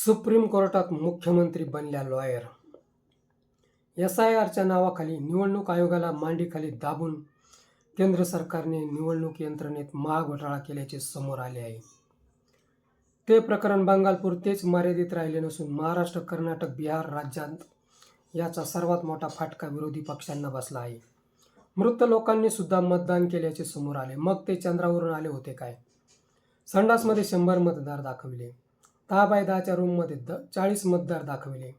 Supreme कोर्टात मुख्यमंत्री बनल्या लॉयर. SIRच्या नावाखाली निवडणूक आयोगाला मांडीखाली दाबून केंद्र सरकारने निवडणूक यंत्रणेत महाघोटाळा केल्याचे समोर आले आहे. ते प्रकरण बंगालपुरतेच मर्यादित राहिले नसून महाराष्ट्र, कर्नाटक, बिहार राज्यात याचा सर्वात मोठा फटका विरोधी पक्षांना बसला आहे. मृत लोकांनी सुद्धा मतदान केल्याचे समोर आले. मग ते चंद्रावरून आले होते काय? संडासमध्ये 100 मतदार दाखविले, 10x10च्या रूममध्ये 40 मतदार दाखविले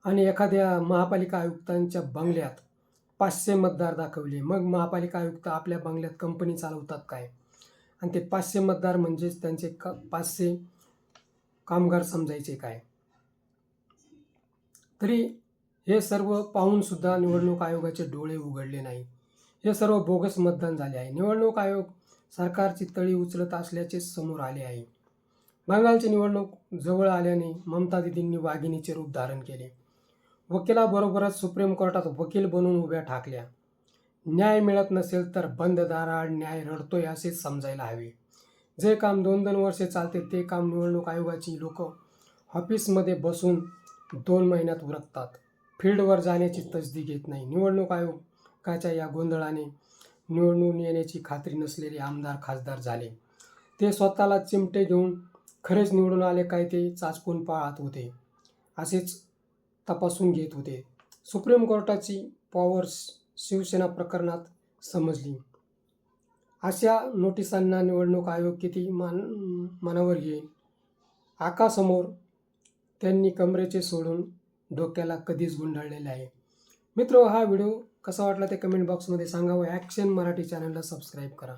आणि एखाद्या महापालिका आयुक्तांच्या बंगल्यात 500 मतदार दाखविले. मग महापालिका आयुक्त आपल्या बंगल्यात कंपनी चालवतात काय? आणि ते 500 मतदार म्हणजेच त्यांचे 500 कामगार समजायचे काय? तरी हे सर्व पाहून सुद्धा निवडणूक आयोगाचे डोळे उघडले नाही. हे सर्व बोगस मतदान झाले आहे. निवडणूक आयोग सरकारची तळी उचलत असल्याचे समोर आले आहे. बंगालची निवडणूक जवळ आल्याने ममता दीदींनी वाघिणीचे रूप धारण केले. वकिलाबरोबरच सुप्रीम कोर्टात वकील बनून उभ्या ठाकल्या. न्याय मिळत नसेल तर बंद दाराआड न्याय रडतोय असे समजायला हवे. जे काम 2-2 वर्षे चालते ते काम निवडणूक आयोगाची लोक ऑफिसमध्ये बसून 2 महिन्यात उरकतात. फील्डवर जाण्याची तसदी घेत नाही. निवडणूक आयोगाच्या या गोंधळाने निवडून येण्याची खात्री नसलेले आमदार खासदार झाले. ते स्वतःला चिमटे घेऊन खरेच निवडून आले काय ते चाचपून पाहत होते, असेच तपासून घेत होते. सुप्रीम कोर्टाची पॉवर शिवसेना प्रकरणात समजली. अशा नोटिसांना निवडणूक आयोग किती मनावर घेईल? आकासमोर त्यांनी कमरेचे सोडून डोक्याला कधीच गुंडाळलेले आहे. मित्र, हा व्हिडिओ कसा वाटला ते कमेंट बॉक्समध्ये सांगा व ॲक्शन मराठी चॅनलला सबस्क्राईब करा.